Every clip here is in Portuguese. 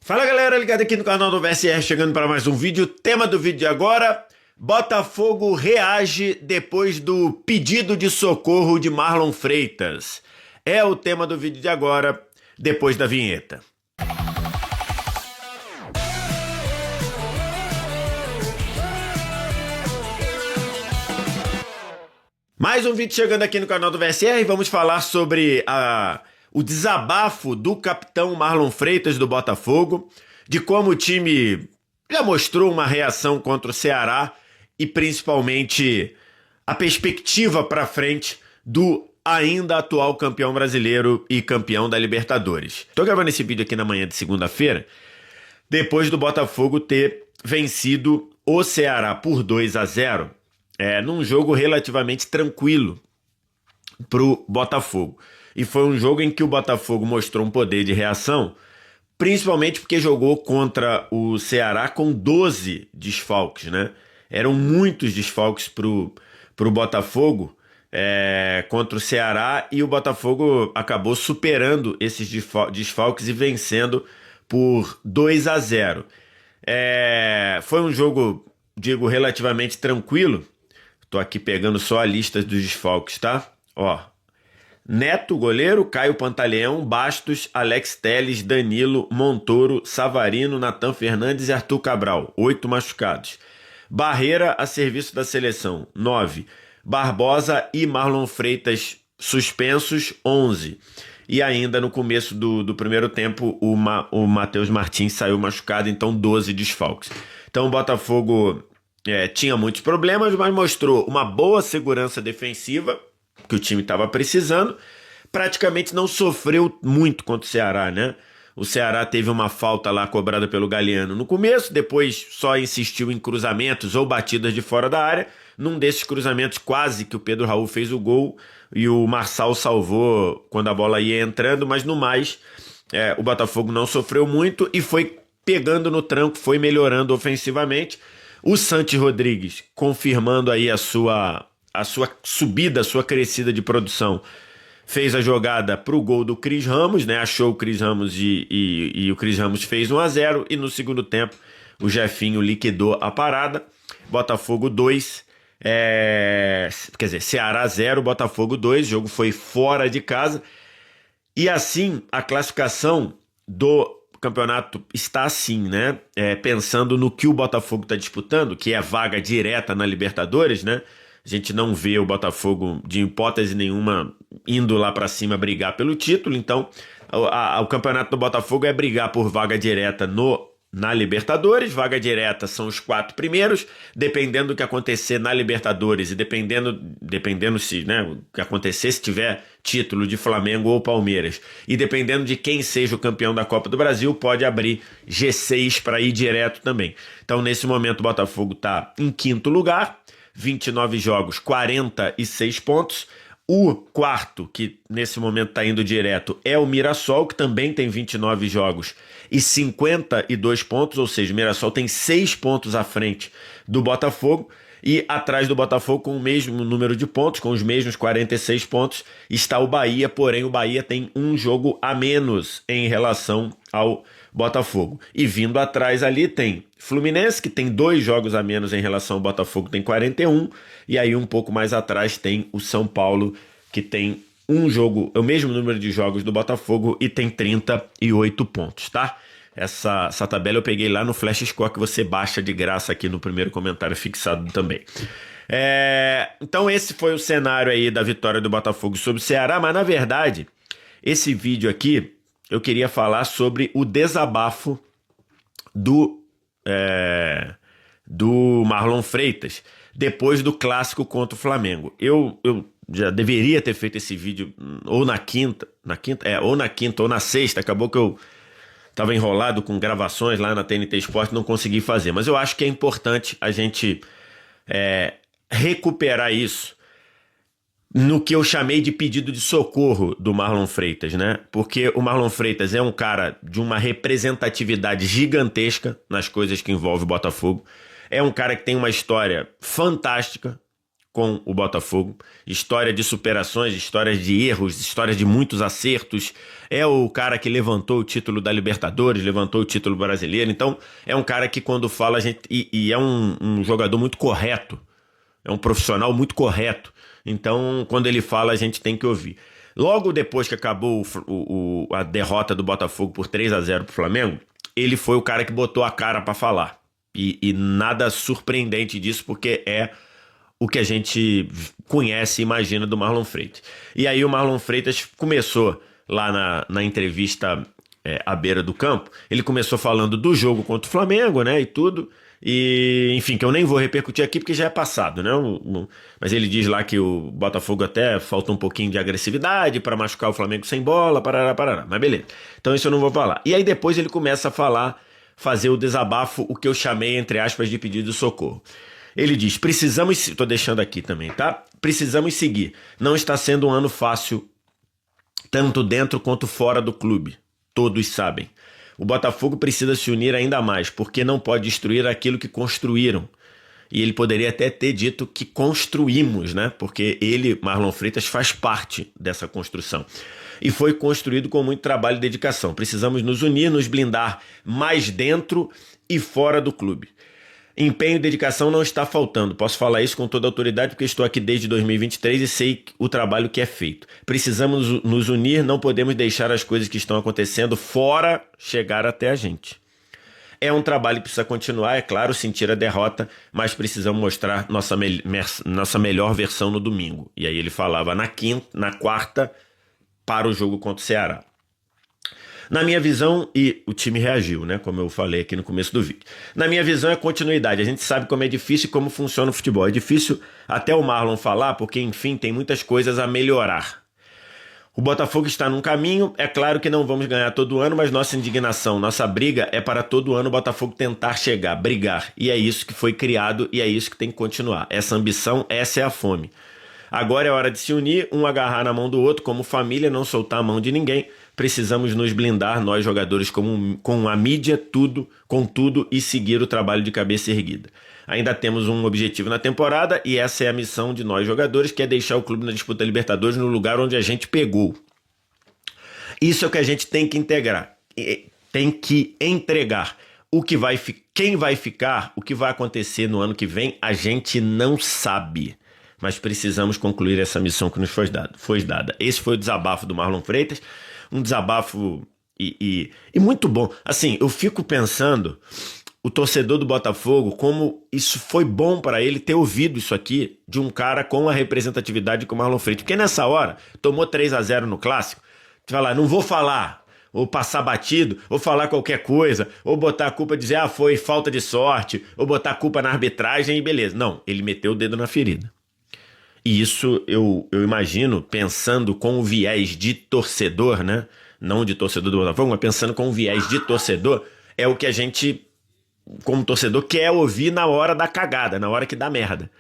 Fala galera, ligado aqui no canal do VSR, chegando para mais um vídeo. Tema do vídeo de agora: Botafogo reage depois do pedido de socorro de Marlon Freitas. É o tema do vídeo de agora, depois da vinheta. Mais um vídeo chegando aqui no canal do VSR. Vamos falar sobre o desabafo do capitão Marlon Freitas do Botafogo, de como o time já mostrou uma reação contra o Ceará e principalmente a perspectiva para frente do ainda atual campeão brasileiro e campeão da Libertadores. Estou gravando esse vídeo aqui na manhã de segunda-feira, depois do Botafogo ter vencido o Ceará por 2-0, num jogo relativamente tranquilo para o Botafogo. E foi um jogo em que o Botafogo mostrou um poder de reação, principalmente porque jogou contra o Ceará com 12 desfalques, né? Eram muitos desfalques pro Botafogo contra o Ceará, e o Botafogo acabou superando esses desfalques e vencendo por 2-0. Foi um jogo, digo, relativamente tranquilo. Tô aqui pegando só a lista dos desfalques, tá? Ó. Neto, goleiro, Caio Pantaleão, Bastos, Alex Telles, Danilo, Montoro, Savarino, Natan Fernandes e Arthur Cabral, 8 machucados. Barreira a serviço da seleção, 9. Barbosa e Marlon Freitas suspensos, 11. E ainda no começo do primeiro tempo, o Matheus Martins saiu machucado, então 12 desfalques. Então o Botafogo tinha muitos problemas, mas mostrou uma boa segurança defensiva, que o time estava precisando. Praticamente não sofreu muito contra o Ceará, né? O Ceará teve uma falta lá cobrada pelo Galeano no começo, depois só insistiu em cruzamentos ou batidas de fora da área. Num desses cruzamentos quase que o Pedro Raul fez o gol e o Marçal salvou quando a bola ia entrando, mas no mais o Botafogo não sofreu muito e foi pegando no tranco, foi melhorando ofensivamente. O Santi Rodrigues confirmando aí a sua subida, a sua crescida de produção, fez a jogada para o gol do Cris Ramos, né? Achou o Cris Ramos e o Cris Ramos fez 1-0, e no segundo tempo o Jefinho liquidou a parada. Botafogo 2, Ceará 0, Botafogo 2, o jogo foi fora de casa, e assim a classificação do campeonato está assim, né? Pensando no que o Botafogo está disputando, que é vaga direta na Libertadores, né? A gente não vê o Botafogo, de hipótese nenhuma, indo lá para cima brigar pelo título. Então, o campeonato do Botafogo é brigar por vaga direta na Libertadores. Vaga direta são os 4 primeiros. Dependendo do que acontecer na Libertadores e dependendo se, né, o que acontecer, se tiver título de Flamengo ou Palmeiras, e dependendo de quem seja o campeão da Copa do Brasil, pode abrir G6 para ir direto também. Então, nesse momento, o Botafogo está em 5º lugar. 29 jogos, 46 pontos. O quarto, que nesse momento está indo direto, é o Mirassol, que também tem 29 jogos e 52 pontos, ou seja, o Mirassol tem 6 pontos à frente do Botafogo, e atrás do Botafogo, com o mesmo número de pontos, com os mesmos 46 pontos, está o Bahia, porém o Bahia tem um jogo a menos em relação ao Botafogo. E vindo atrás ali tem Fluminense, que tem 2 jogos a menos em relação ao Botafogo, tem 41, e aí um pouco mais atrás tem o São Paulo, que tem um jogo, o mesmo número de jogos do Botafogo, e tem 38 pontos, tá? Essa tabela eu peguei lá no Flash Score, que você baixa de graça aqui no primeiro comentário fixado também. Então esse foi o cenário aí da vitória do Botafogo sobre o Ceará, mas na verdade, esse vídeo aqui, eu queria falar sobre o desabafo do Marlon Freitas depois do clássico contra o Flamengo. Eu já deveria ter feito esse vídeo ou na quinta ou na sexta. Acabou que eu estava enrolado com gravações lá na TNT Esporte, não consegui fazer. Mas eu acho que é importante a gente recuperar isso no que eu chamei de pedido de socorro do Marlon Freitas, né? Porque o Marlon Freitas é um cara de uma representatividade gigantesca nas coisas que envolvem o Botafogo. É um cara que tem uma história fantástica com o Botafogo. História de superações, histórias de erros, histórias de muitos acertos. É o cara que levantou o título da Libertadores, levantou o título brasileiro. Então, é um cara que quando fala, a gente. E é um jogador muito correto. É um profissional muito correto. Então, quando ele fala, a gente tem que ouvir. Logo depois que acabou a derrota do Botafogo por 3-0 pro Flamengo, ele foi o cara que botou a cara para falar. E nada surpreendente disso, porque é o que a gente conhece e imagina do Marlon Freitas. E aí o Marlon Freitas começou lá na entrevista à beira do campo, ele começou falando do jogo contra o Flamengo, né, e tudo, e enfim, que eu nem vou repercutir aqui porque já é passado, né, mas ele diz lá que o Botafogo até falta um pouquinho de agressividade para machucar o Flamengo sem bola, parará, mas beleza, então isso eu não vou falar. E aí depois ele começa a fazer o desabafo, o que eu chamei, entre aspas, de pedido de socorro. Ele diz, precisamos, tô deixando aqui também, tá? Precisamos seguir. Não está sendo um ano fácil, tanto dentro quanto fora do clube. Todos sabem. O Botafogo precisa se unir ainda mais, porque não pode destruir aquilo que construíram. E ele poderia até ter dito que construímos, né? Porque ele, Marlon Freitas, faz parte dessa construção. E foi construído com muito trabalho e dedicação. Precisamos nos unir, nos blindar mais dentro e fora do clube. Empenho e dedicação não está faltando. Posso falar isso com toda a autoridade porque estou aqui desde 2023 e sei o trabalho que é feito. Precisamos nos unir, não podemos deixar as coisas que estão acontecendo fora chegar até a gente. É um trabalho que precisa continuar, é claro, sentir a derrota, mas precisamos mostrar nossa melhor versão no domingo. E aí ele falava na quarta, para o jogo contra o Ceará. Na minha visão, e o time reagiu, né? Como eu falei aqui no começo do vídeo. Na minha visão é continuidade. A gente sabe como é difícil e como funciona o futebol. É difícil até o Marlon falar, porque, enfim, tem muitas coisas a melhorar. O Botafogo está num caminho, é claro que não vamos ganhar todo ano, mas nossa indignação, nossa briga é para todo ano o Botafogo tentar chegar, brigar. E é isso que foi criado e é isso que tem que continuar. Essa ambição, essa é a fome. Agora é hora de se unir, um agarrar na mão do outro como família, não soltar a mão de ninguém. Precisamos nos blindar, nós jogadores, com a mídia, com tudo e seguir o trabalho de cabeça erguida. Ainda temos um objetivo na temporada e essa é a missão de nós jogadores, que é deixar o clube na disputa da Libertadores no lugar onde a gente pegou. Isso é o que a gente tem que tem que entregar. Quem vai ficar, o que vai acontecer no ano que vem, a gente não sabe. Mas precisamos concluir essa missão que nos foi dada. Esse foi o desabafo do Marlon Freitas, um desabafo e muito bom. Assim, eu fico pensando, o torcedor do Botafogo, como isso foi bom para ele ter ouvido isso aqui de um cara com a representatividade como o Marlon Freitas. Porque nessa hora, tomou 3-0 no Clássico, tu vai lá, não vou falar, ou passar batido, ou falar qualquer coisa, ou botar a culpa, dizer, foi falta de sorte, ou botar a culpa na arbitragem e beleza. Não, ele meteu o dedo na ferida. E isso eu imagino, pensando com o viés de torcedor, né? Não de torcedor do Botafogo, mas pensando com o viés de torcedor, é o que a gente, como torcedor, quer ouvir na hora da cagada, na hora que dá merda.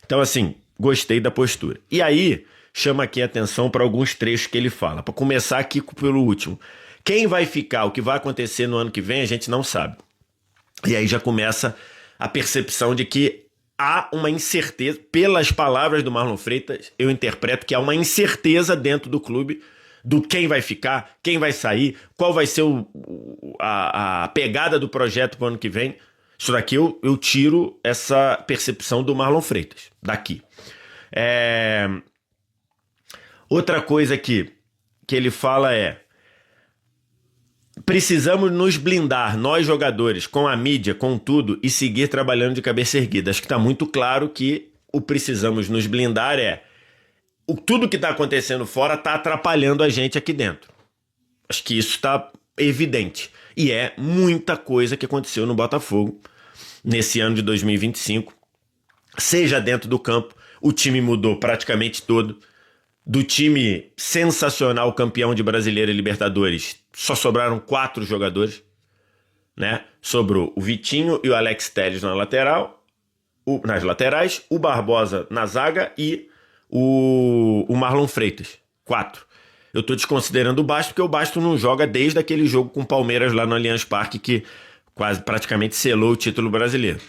Então, assim, gostei da postura. E aí, chama aqui a atenção para alguns trechos que ele fala. Para começar aqui pelo último. Quem vai ficar, o que vai acontecer no ano que vem, a gente não sabe. E aí já começa a percepção de que há uma incerteza, pelas palavras do Marlon Freitas, eu interpreto que há uma incerteza dentro do clube do quem vai ficar, quem vai sair, qual vai ser a pegada do projeto para o ano que vem. Isso daqui eu tiro essa percepção do Marlon Freitas, daqui. Outra coisa que ele fala é: precisamos nos blindar, nós jogadores, com a mídia, com tudo, e seguir trabalhando de cabeça erguida. Acho que está muito claro que o precisamos nos blindar tudo que está acontecendo fora está atrapalhando a gente aqui dentro. Acho que isso está evidente. E é muita coisa que aconteceu no Botafogo nesse ano de 2025. Seja dentro do campo, o time mudou praticamente todo. Do time sensacional, campeão de Brasileiro e Libertadores, só sobraram 4 jogadores, né? Sobrou o Vitinho e o Alex Telles nas laterais, o Barbosa na zaga e o Marlon Freitas. 4. Eu tô desconsiderando o Basto, porque o Basto não joga desde aquele jogo com o Palmeiras lá no Allianz Parque, que praticamente selou o título brasileiro.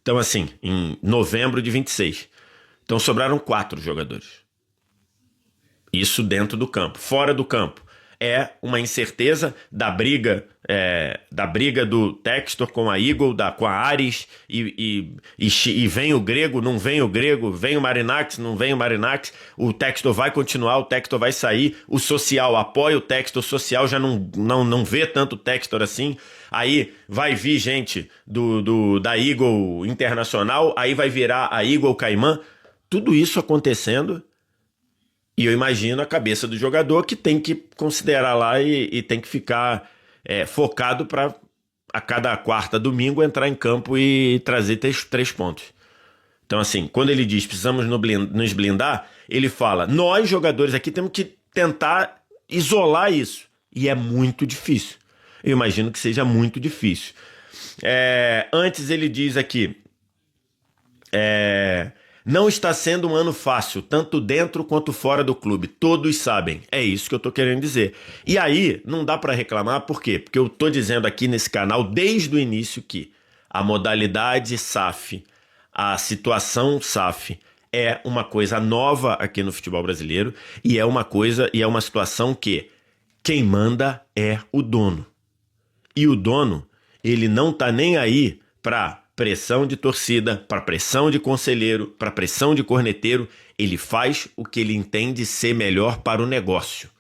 Então, assim, em novembro de 26. Então sobraram 4 jogadores. Isso dentro do campo. Fora do campo, é uma incerteza da briga do Textor com a Eagle, com a Ares, e vem o Grego, não vem o Grego, vem o Marinax, não vem o Marinax, o Textor vai continuar, o Textor vai sair, o Social apoia o Textor, o Social já não vê tanto o Textor assim, aí vai vir gente da Eagle Internacional, aí vai virar a Eagle Caimã, tudo isso acontecendo. E eu imagino a cabeça do jogador que tem que considerar lá e tem que ficar focado para a cada quarta, domingo, entrar em campo e trazer 3 pontos. Então, assim, quando ele diz precisamos nos blindar, ele fala, nós jogadores aqui temos que tentar isolar isso. E é muito difícil. Eu imagino que seja muito difícil. Antes ele diz aqui... Não está sendo um ano fácil, tanto dentro quanto fora do clube. Todos sabem. É isso que eu tô querendo dizer. E aí, não dá para reclamar, por quê? Porque eu tô dizendo aqui nesse canal, desde o início, que a modalidade SAF, a situação SAF, é uma coisa nova aqui no futebol brasileiro e é uma situação que quem manda é o dono. E o dono, ele não tá nem aí para pressão de torcida, para pressão de conselheiro, para pressão de corneteiro, ele faz o que ele entende ser melhor para o negócio.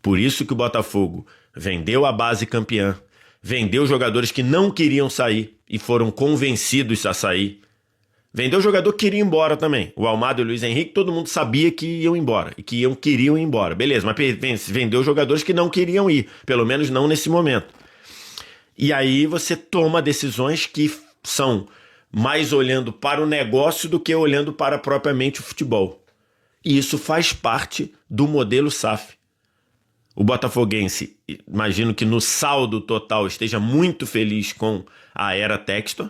Por isso que o Botafogo vendeu a base campeã, vendeu jogadores que não queriam sair e foram convencidos a sair. Vendeu jogador que queria ir embora também. O Almada e o Luiz Henrique, todo mundo sabia que iam embora e que queriam ir embora. Beleza, mas vendeu jogadores que não queriam ir, pelo menos não nesse momento. E aí você toma decisões que são mais olhando para o negócio do que olhando para propriamente o futebol. E isso faz parte do modelo SAF. O botafoguense, imagino que no saldo total esteja muito feliz com a era Textor.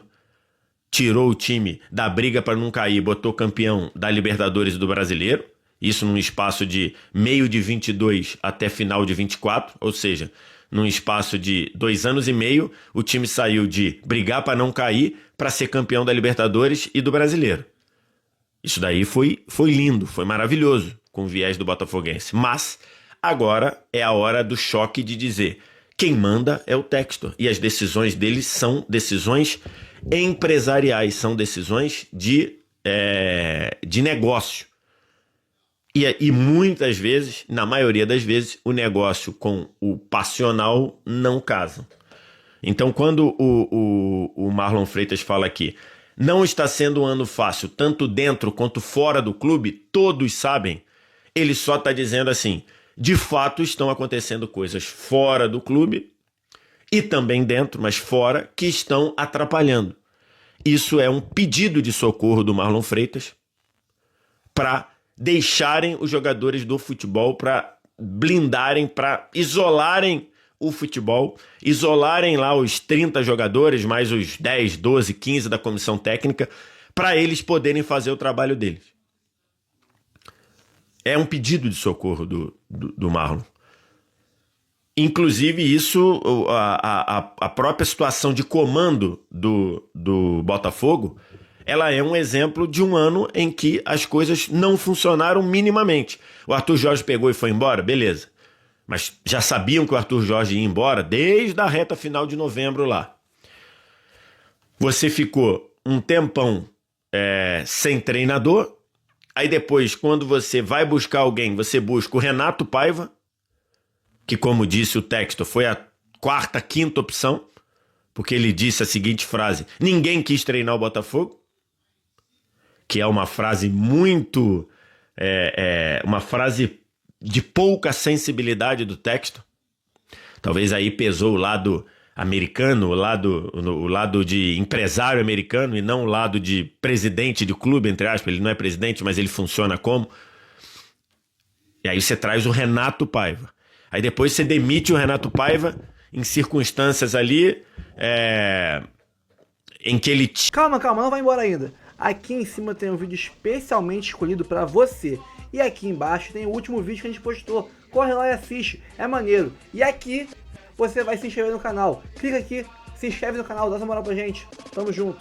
Tirou o time da briga para não cair, botou campeão da Libertadores e do Brasileiro. Isso num espaço de meio de 22 até final de 24, ou seja... Num espaço de 2 anos e meio, o time saiu de brigar para não cair para ser campeão da Libertadores e do Brasileiro. Isso daí foi lindo, foi maravilhoso com o viés do botafoguense. Mas agora é a hora do choque de dizer quem manda é o Textor. E as decisões dele são decisões empresariais, são decisões de negócio. E muitas vezes, na maioria das vezes, o negócio com o passional não casam. Então, quando o Marlon Freitas fala aqui, não está sendo um ano fácil, tanto dentro quanto fora do clube, todos sabem, ele só está dizendo assim, de fato estão acontecendo coisas fora do clube e também dentro, mas fora, que estão atrapalhando. Isso é um pedido de socorro do Marlon Freitas para deixarem os jogadores do futebol, para blindarem, para isolarem o futebol, isolarem lá os 30 jogadores, mais os 10, 12, 15 da comissão técnica, para eles poderem fazer o trabalho deles. É um pedido de socorro do Marlon. Inclusive isso, a própria situação de comando do Botafogo, ela é um exemplo de um ano em que as coisas não funcionaram minimamente. O Arthur Jorge pegou e foi embora? Beleza. Mas já sabiam que o Arthur Jorge ia embora desde a reta final de novembro lá. Você ficou um tempão sem treinador. Aí depois, quando você vai buscar alguém, você busca o Renato Paiva, que, como disse o Textor, foi a quarta, quinta opção, porque ele disse a seguinte frase: ninguém quis treinar o Botafogo. Que é uma frase muito... uma frase de pouca sensibilidade do Textor. Talvez aí pesou o lado americano, o lado de empresário americano e não o lado de presidente de clube, entre aspas. Ele não é presidente, mas ele funciona como. E aí você traz o Renato Paiva. Aí depois você demite o Renato Paiva em circunstâncias ali em que ele... Calma, não vai embora ainda. Aqui em cima tem um vídeo especialmente escolhido para você. E aqui embaixo tem o último vídeo que a gente postou. Corre lá e assiste, é maneiro. E aqui você vai se inscrever no canal. Clica aqui, se inscreve no canal, dá essa moral pra gente. Tamo junto.